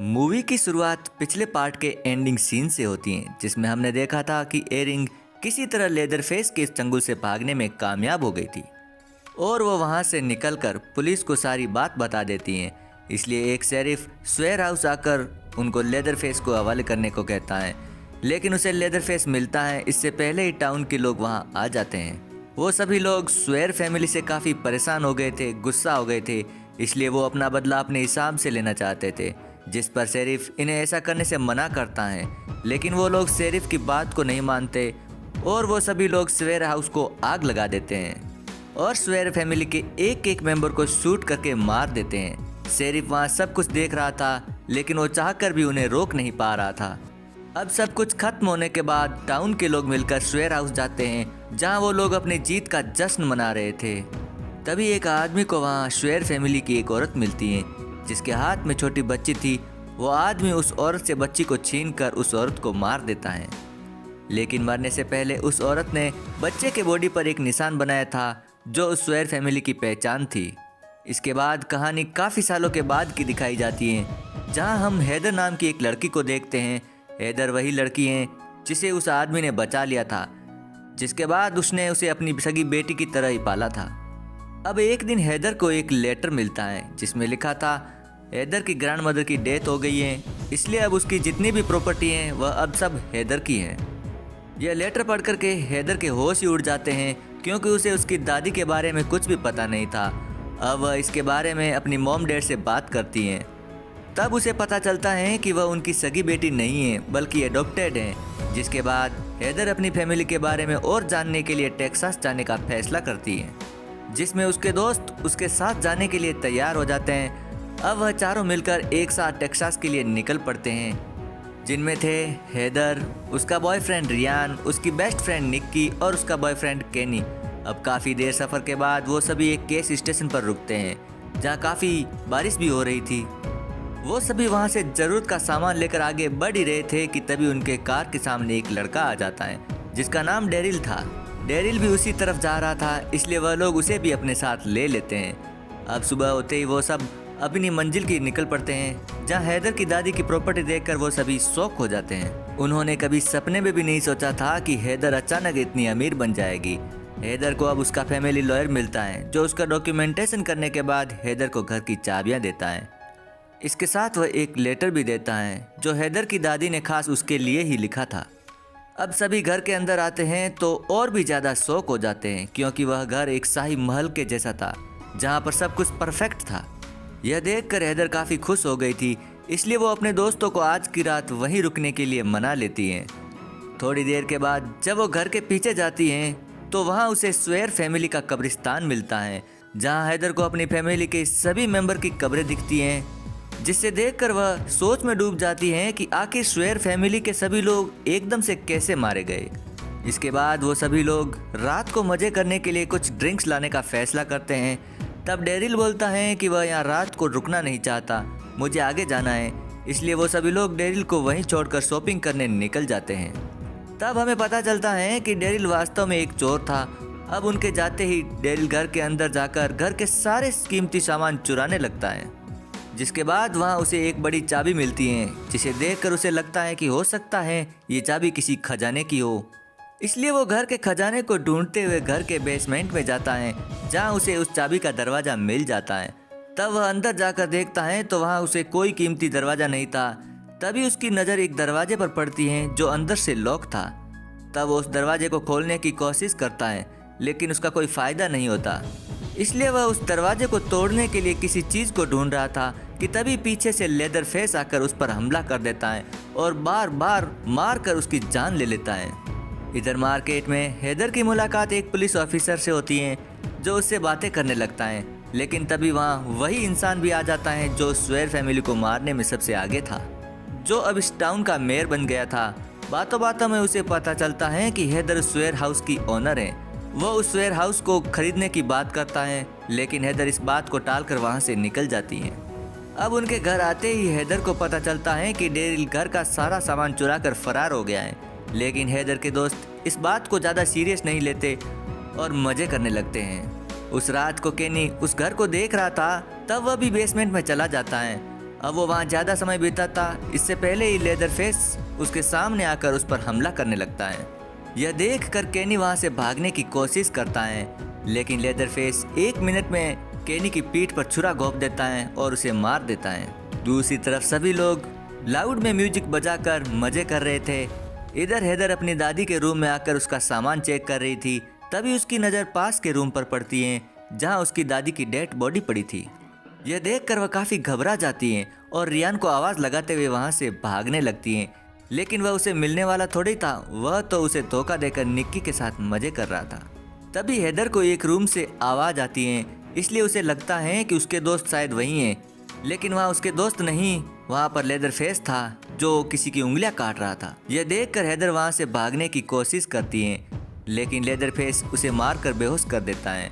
Movie की शुरुआत पिछले पार्ट के एंडिंग सीन से होती है, जिसमें हमने देखा था कि एरिंग किसी तरह लेदरफेस के चंगुल से भागने में कामयाब हो गई थी और वो वहां से निकलकर पुलिस को सारी बात बता देती हैं। इसलिए एक शेरिफ स्वेयर हाउस आकर उनको लेदरफेस को हवाले करने को कहता है, लेकिन उसे लेदरफेस मिलता है इससे पहले ही टाउन के लोग वहां आ जाते हैं। वो सभी लोग स्वेयर फैमिली से काफ़ी परेशान हो गए थे, गुस्सा हो गए थे, इसलिए वो अपना बदला अपने हिसाब से लेना चाहते थे, जिस पर शेरिफ इन्हें ऐसा करने से मना करता है। लेकिन वो लोग शेरिफ की बात को नहीं मानते और वो सभी लोग स्वेयर हाउस को आग लगा देते हैं और स्वेयर फैमिली के एक एक मेंबर को शूट करके मार देते हैं। शेरिफ वहाँ सब कुछ देख रहा था, लेकिन वो चाहकर भी उन्हें रोक नहीं पा रहा था। अब सब कुछ खत्म होने के बाद टाउन के लोग मिलकर स्वेयर हाउस जाते हैं, जहाँ वो लोग अपनी जीत का जश्न मना रहे थे। तभी एक आदमी को वहाँ स्वेयर फैमिली की एक औरत मिलती है, जिसके हाथ में छोटी बच्ची थी। वो आदमी उस औरत से बच्ची को छीनकर उस औरत को मार देता है, लेकिन मरने से पहले उस औरत ने बच्चे के बॉडी पर एक निशान बनाया था, जो उस स्वेयर फैमिली की पहचान थी। इसके बाद कहानी काफ़ी सालों के बाद की दिखाई जाती है, जहाँ हम हैदर नाम की एक लड़की को देखते हैं। हैदर वही लड़की है जिसे उस आदमी ने बचा लिया था, जिसके बाद उसने उसे अपनी सगी बेटी की तरह ही पाला था। अब एक दिन हैदर को एक लेटर मिलता है, जिसमें लिखा था हैदर की ग्रैंड मदर की डेथ हो गई है, इसलिए अब उसकी जितनी भी प्रॉपर्टी हैं वह अब सब हैदर की है। यह लेटर पढ़ कर के हैदर के होश ही उड़ जाते हैं, क्योंकि उसे उसकी दादी के बारे में कुछ भी पता नहीं था। अब वह इसके बारे में अपनी मॉम डैड से बात करती हैं। तब उसे पता चलता है कि वह उनकी सगी बेटी नहीं है, बल्कि एडॉप्टेड है। जिसके बाद हैदर अपनी फैमिली के बारे में और जानने के लिए टेक्सास जाने का फैसला करती है, जिसमें उसके दोस्त उसके साथ जाने के लिए तैयार हो जाते हैं। अब वह चारों मिलकर एक साथ टेक्सास के लिए निकल पड़ते हैं, जिनमें थे हैदर, उसका बॉयफ्रेंड रियान, उसकी बेस्ट फ्रेंड निक्की और उसका बॉयफ्रेंड केनी। अब काफ़ी देर सफ़र के बाद वो सभी एक गैस स्टेशन पर रुकते हैं, जहाँ काफ़ी बारिश भी हो रही थी। वो सभी वहाँ से ज़रूरत का सामान लेकर आगे बढ़ ही रहे थे कि तभी उनके कार के सामने एक लड़का आ जाता है, जिसका नाम डेरिल था। डेरिल भी उसी तरफ जा रहा था, इसलिए वह लोग उसे भी अपने साथ ले लेते हैं। अब सुबह होते ही वो सब अपनी मंजिल की निकल पड़ते हैं, जहाँ हैदर की दादी की प्रॉपर्टी देखकर वो सभी शॉक हो जाते हैं। उन्होंने कभी सपने में भी नहीं सोचा था कि हैदर अचानक इतनी अमीर बन जाएगी। हैदर को अब उसका फैमिली लॉयर मिलता है, जो उसका डॉक्यूमेंटेशन करने के बाद हैदर को घर की चाबियां देता है। इसके साथ वह एक लेटर भी देता है, जो हैदर की दादी ने खास उसके लिए ही लिखा था। अब सभी घर के अंदर आते हैं तो और भी ज़्यादा शौक हो जाते हैं, क्योंकि वह घर एक शाही महल के जैसा था, जहाँ पर सब कुछ परफेक्ट था। यह देखकर हैदर काफ़ी खुश हो गई थी, इसलिए वो अपने दोस्तों को आज की रात वहीं रुकने के लिए मना लेती हैं। थोड़ी देर के बाद जब वो घर के पीछे जाती हैं, तो वहाँ उसे स्वेयर फैमिली का कब्रिस्तान मिलता है, जहाँ हैदर को अपनी फैमिली के सभी मेंबर की कब्रें दिखती हैं, जिससे देखकर वह सोच में डूब जाती हैं कि आखिर स्वेयर फैमिली के सभी लोग एकदम से कैसे मारे गए। इसके बाद वो सभी लोग रात को मज़े करने के लिए कुछ ड्रिंक्स लाने का फैसला करते हैं। तब डेरिल बोलता है कि वह यहाँ रात को रुकना नहीं चाहता, मुझे आगे जाना है। इसलिए वो सभी लोग डेरिल को वहीं छोड़कर शॉपिंग करने निकल जाते हैं। तब हमें पता चलता है कि डेरिल वास्तव में एक चोर था। अब उनके जाते ही डेरिल घर के अंदर जाकर घर के सारे कीमती सामान चुराने लगता है, जिसके बाद वहाँ उसे एक बड़ी चाबी मिलती है, जिसे देखकर उसे लगता है कि हो सकता है ये चाबी किसी खजाने की हो। इसलिए वो घर के खजाने को ढूंढते हुए घर के बेसमेंट में जाता है, जहाँ उसे उस चाबी का दरवाज़ा मिल जाता है। तब वह अंदर जाकर देखता है तो वहाँ उसे कोई कीमती दरवाज़ा नहीं था। तभी उसकी नज़र एक दरवाजे पर पड़ती है, जो अंदर से लॉक था। तब वो उस दरवाजे को खोलने की कोशिश करता है, लेकिन उसका कोई फ़ायदा नहीं होता। इसलिए वह उस दरवाजे को तोड़ने के लिए किसी चीज़ को ढूंढ रहा था कि तभी पीछे से लेदरफेस आकर उस पर हमला कर देता है और बार बार मार कर उसकी जान ले लेता है। इधर मार्केट में हैदर की मुलाकात एक पुलिस ऑफिसर से होती है, जो उससे बातें करने लगता है। लेकिन तभी वहाँ वही इंसान भी आ जाता है, जो स्वेयर फैमिली को मारने में सबसे आगे था, जो अब इस टाउन का मेयर बन गया था। बातों बातों में उसे पता चलता है कि हैदर स्वेयर हाउस की ओनर है। वो उस स्वेयर हाउस को खरीदने की बात करता है, लेकिन हैदर इस बात को टालकर वहाँ से निकल जाती है। अब उनके घर आते ही हैदर को पता चलता है कि डेरिल घर का सारा सामान चुरा कर फरार हो गया है। लेकिन हैदर के दोस्त इस बात को ज़्यादा सीरियस नहीं लेते और मज़े करने लगते हैं। उस रात को केनी उस घर को देख रहा था, तब वह भी बेसमेंट में चला जाता है अब वो वहाँ ज़्यादा समय बिताता इससे पहले ही लेदरफेस उसके सामने आकर उस पर हमला करने लगता है। यह देखकर केनी वहाँ से भागने की कोशिश करता है, लेकिन लेदरफेस 1 मिनट में केनी की पीठ पर छुरा घोंप देता है और उसे मार देता है। दूसरी तरफ सभी लोग लाउड में म्यूजिक बजाकर मजे कर रहे थे। इधर हेदर अपनी दादी के रूम में आकर उसका सामान चेक कर रही थी। तभी उसकी नज़र पास के रूम पर पड़ती है जहां उसकी दादी की डेड बॉडी पड़ी थी। यह देखकर वह काफ़ी घबरा जाती हैं और रियान को आवाज़ लगाते हुए वहां से भागने लगती हैं, लेकिन वह उसे मिलने वाला थोड़ी था, वह तो उसे धोखा देकर निक्की के साथ मजे कर रहा था। तभी हेदर को एक रूम से आवाज़ आती है, इसलिए उसे लगता है कि उसके दोस्त शायद वहीं हैं, लेकिन वहाँ उसके दोस्त नहीं, वहाँ पर लेदरफेस था जो किसी की उंगलियां काट रहा था। यह देखकर हेदर वहाँ से भागने की कोशिश करती है, लेकिन लेदरफेस उसे मारकर बेहोश कर देता है।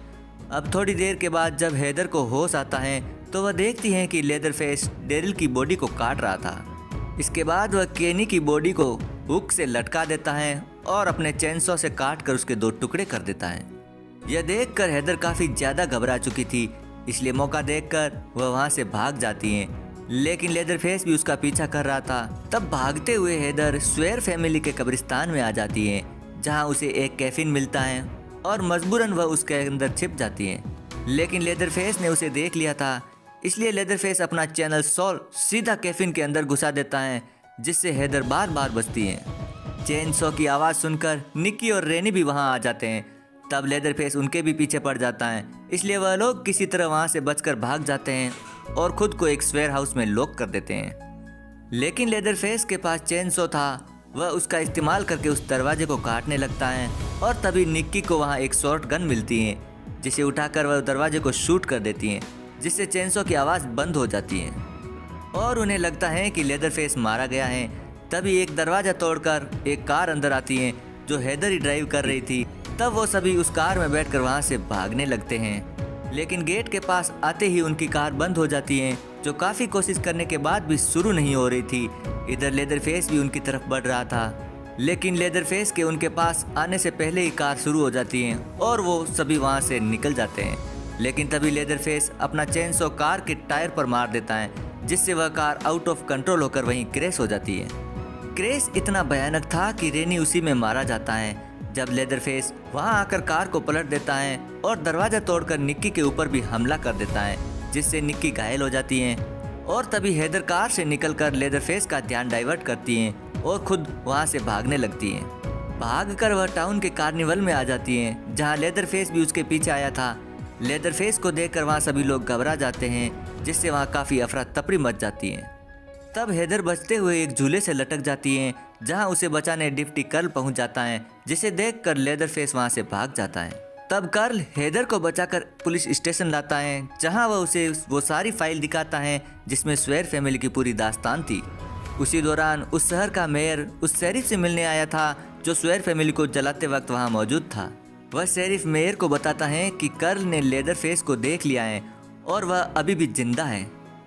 अब थोड़ी देर के बाद जब हेदर को होश आता है तो वह देखती है कि लेदरफेस डेरिल की बॉडी को काट रहा था। इसके बाद वह केनी की बॉडी को हुक से लटका देता है और अपने चेनसॉ से काट कर उसके 2 टुकड़े कर देता है। यह देखकर हेदर काफ़ी ज़्यादा घबरा चुकी थी, इसलिए मौका देखकर वह वहाँ से भाग जाती है, लेकिन लेदरफेस भी उसका पीछा कर रहा था। तब भागते हुए हेदर स्वेयर फैमिली के कब्रिस्तान में आ जाती है, जहाँ उसे एक कैफिन मिलता है और मजबूरन वह उसके अंदर छिप जाती है, लेकिन लेदरफेस ने उसे देख लिया था, इसलिए लेदरफेस अपना चैनल सॉल सीधा कैफिन के अंदर घुसा देता है, जिससे हेदर बार बार बचती है। चेन सॉ की आवाज़ सुनकर निक्की और रेनी भी वहाँ आ जाते हैं। तब लेदरफेस उनके भी पीछे पड़ जाता है, इसलिए वह लोग किसी तरह वहाँ से बचकर भाग जाते हैं और खुद को एक स्वेयर हाउस में लॉक कर देते हैं। लेकिन लेदरफेस के पास चेन सॉ था, वह उसका इस्तेमाल करके उस दरवाजे को काटने लगता है और तभी निक्की को वहाँ एक शॉर्ट गन मिलती है, जिसे उठाकर वह दरवाजे को शूट कर देती हैं, जिससे चेन सॉ की आवाज़ बंद हो जाती है और उन्हें लगता है कि लेदरफेस मारा गया है। तभी एक दरवाज़ा तोड़कर एक कार अंदर आती है जो हेदर ही ड्राइव कर रही थी। तब वो सभी उस कार में बैठकर वहाँ से भागने लगते हैं, लेकिन गेट के पास आते ही उनकी कार बंद हो जाती है, जो काफ़ी कोशिश करने के बाद भी शुरू नहीं हो रही थी। इधर लेदरफेस भी उनकी तरफ बढ़ रहा था, लेकिन लेदरफेस के उनके पास आने से पहले ही कार शुरू हो जाती है और वो सभी वहाँ से निकल जाते हैं। लेकिन तभी लेदरफेस अपना चेनसॉ कार के टायर पर मार देता है, जिससे वह कार आउट ऑफ कंट्रोल होकर वहीं क्रैश हो जाती है। क्रैश इतना भयानक था कि रेनी उसी में मारा जाता है। जब लेदरफेस वहां आकर कार को पलट देता है और दरवाजा तोड़कर निक्की के ऊपर भी हमला कर देता है, जिससे निक्की घायल हो जाती है और तभी हेदर कार से निकलकर लेदरफेस का ध्यान डाइवर्ट करती हैं और खुद वहां से भागने लगती हैं। भागकर वह टाउन के कार्निवल में आ जाती हैं, जहां लेदरफेस भी उसके पीछे आया था। लेदरफेस को देखकर वहां सभी लोग घबरा जाते हैं, जिससे वहां काफ़ी अफरा तफरी मच जाती है। तब हेदर बचते हुए एक झूले से लटक जाती है, जहां उसे बचाने डिप्टी कर्ल पहुंच जाता है, जिसे देखकर लेदरफेस वहां से भाग जाता है। तब कर्ल हेदर को बचाकर पुलिस स्टेशन लाता है, जहां वह उसे वो सारी फाइल दिखाता है जिसमें स्वेयर फैमिली की पूरी दास्तान थी। उसी दौरान उस शहर का मेयर उस शेरिफ से मिलने आया था जो स्वेयर फैमिली को जलाते वक्त वहाँ मौजूद था। वह शेरिफ मेयर को बताता है कि कर्ल ने लेदरफेस को देख लिया है और वह अभी भी जिंदा है,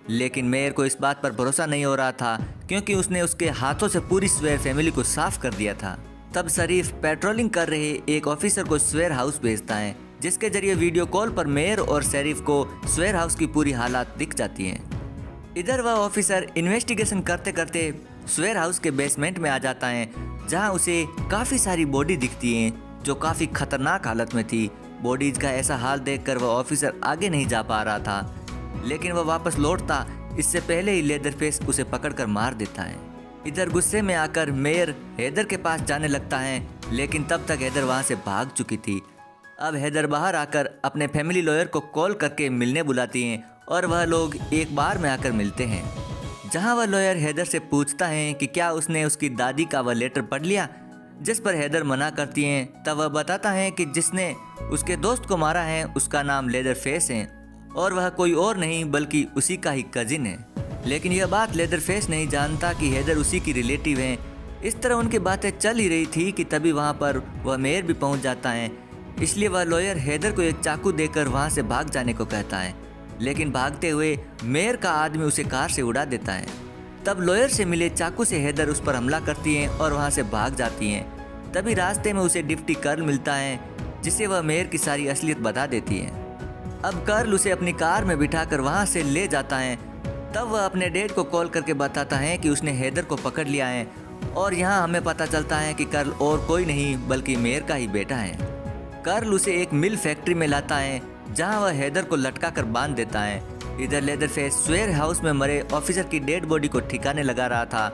लेकिन मेयर को इस बात पर भरोसा नहीं हो रहा था क्योंकि उसने उसके हाथों से पूरी स्वेयर फैमिली को साफ कर दिया था। तब शरीफ पेट्रोलिंग कर रहे एक ऑफिसर को स्वेयर हाउस भेजता है, जिसके जरिए वीडियो कॉल पर मेयर और शरीफ को स्वेयर हाउस की पूरी हालात दिख जाती हैं। इधर वह ऑफिसर इन्वेस्टिगेशन करते करते स्वेयर हाउस के बेसमेंट में आ जाता है, जहां उसे काफ़ी सारी बॉडी दिखती हैं जो काफ़ी खतरनाक हालत में थी। बॉडीज का ऐसा हाल देखकर वह ऑफिसर आगे नहीं जा पा रहा था, लेकिन वह वापस लौटता इससे पहले ही लेदरफेस उसे पकड़कर मार देता है। इधर गुस्से में आकर मेयर हेदर के पास जाने लगता है, लेकिन तब तक हेदर वहां से भाग चुकी थी। अब हेदर बाहर आकर अपने फैमिली लॉयर को कॉल करके मिलने बुलाती हैं और वह लोग एक बार में आकर मिलते हैं, जहां वह लॉयर हेदर से पूछता है कि क्या उसने उसकी दादी का वह लेटर पढ़ लिया, जिस पर हेदर मना करती हैं। तब वह बताता है कि जिसने उसके दोस्त को मारा है उसका नाम लेदरफेस है और वह कोई और नहीं बल्कि उसी का ही कजिन है। लेकिन यह बात लेदरफेस नहीं जानता कि हेदर उसी की रिलेटिव है। इस तरह उनकी बातें चल ही रही थी कि तभी वहाँ पर वह मेयर भी पहुँच जाता है, इसलिए वह लॉयर हेदर को एक चाकू देकर वहाँ से भाग जाने को कहता है, लेकिन भागते हुए मेयर का आदमी उसे कार से उड़ा देता है। तब लॉयर से मिले चाकू से हेदर उस पर हमला करती हैं और वहाँ से भाग जाती हैं। तभी रास्ते में उसे डिप्टी कर्ल मिलता है, जिसे वह मेयर की सारी असलियत बता देती है। अब कर्ल उसे अपनी कार में बिठाकर वहाँ से ले जाता है तब वह अपने डैड को कॉल करके बताता है कि उसने हैदर को पकड़ लिया है और यहाँ हमें पता चलता है कि कर्ल और कोई नहीं बल्कि मेयर का ही बेटा है। कर्ल उसे एक मिल फैक्ट्री में लाता है जहाँ वह हैदर को लटका कर बांध देता है। इधर लेदरफेस स्वेयर हाउस में मरे ऑफिसर की डेड बॉडी को ठिकाने लगा रहा था।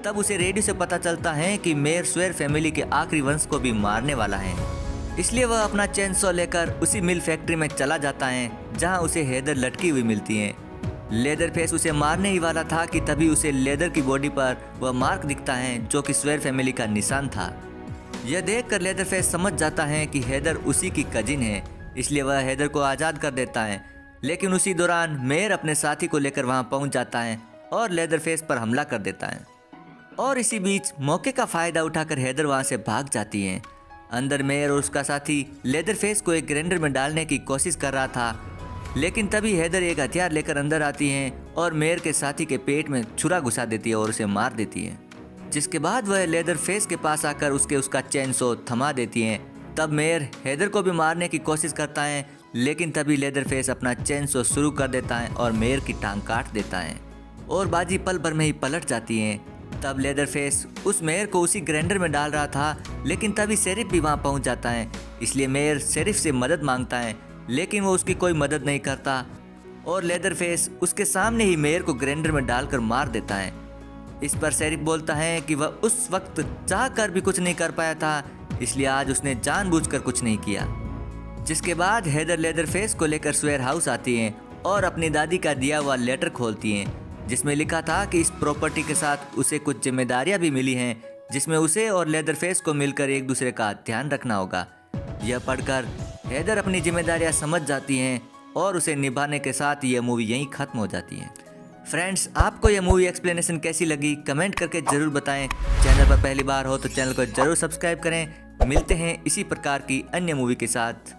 तब उसे रेडियो से पता चलता है कि मेयर स्वेयर फैमिली के आखिरी वंश को भी मारने वाला है। इसलिए वह अपना चेनसॉ लेकर उसी मिल फैक्ट्री में चला जाता है जहाँ उसे हैदर लटकी हुई मिलती है। लेदरफेस उसे मारने ही वाला था कि तभी उसे लेदर की बॉडी पर वह मार्क दिखता है जो कि स्वेयर फैमिली का निशान था। यह देखकर लेदरफेस समझ जाता है कि हैदर उसी की कजिन है, इसलिए वह हैदर को आज़ाद कर देता है। लेकिन उसी दौरान मेयर अपने साथी को लेकर वहां पहुंच जाता है और लेदरफेस पर हमला कर देता है। और इसी बीच मौके का फ़ायदा उठाकर हैदर वहां से भाग जाती है। अंदर मेयर और उसका साथी लेदरफेस को एक ग्राइंडर में डालने की कोशिश कर रहा था, लेकिन तभी हैदर एक हथियार लेकर अंदर आती हैं और मेयर के साथी के पेट में छुरा घुसा देती है और उसे मार देती है। जिसके बाद वह लेदरफेस के पास आकर उसका चेनसॉ थमा देती हैं। तब मेयर हैदर को भी मारने की कोशिश करता है, लेकिन तभी लेदरफेस अपना चेनसॉ शुरू कर देता है और मेयर की टांग काट देता है और बाजी पल भर में ही पलट जाती है। तब लेदरफेस उस मेयर को उसी ग्राइंडर में डाल रहा था, लेकिन तभी शेरिफ भी वहां पहुंच जाता है। इसलिए मेयर शेरिफ से मदद मांगता है, लेकिन वो उसकी कोई मदद नहीं करता और लेदरफेस उसके सामने ही मेयर को ग्राइंडर में डालकर मार देता है। इस पर शेरिफ बोलता है कि वह उस वक्त चाह कर भी कुछ नहीं कर पाया था, इसलिए आज उसने जानबूझकर कुछ नहीं किया। जिसके बाद हैदर लेदरफेस को लेकर स्वेयर हाउस आती हैं और अपनी दादी का दिया हुआ लेटर खोलती हैं, जिसमें लिखा था कि इस प्रॉपर्टी के साथ उसे कुछ जिम्मेदारियां भी मिली हैं, जिसमें उसे और लेदरफेस को मिलकर एक दूसरे का ध्यान रखना होगा। यह पढ़कर हैदर अपनी जिम्मेदारियां समझ जाती हैं और उसे निभाने के साथ यह मूवी यहीं ख़त्म हो जाती है। फ्रेंड्स, आपको यह मूवी एक्सप्लेनेशन कैसी लगी कमेंट करके ज़रूर बताएं। चैनल पर पहली बार हो तो चैनल को ज़रूर सब्सक्राइब करें। मिलते हैं इसी प्रकार की अन्य मूवी के साथ।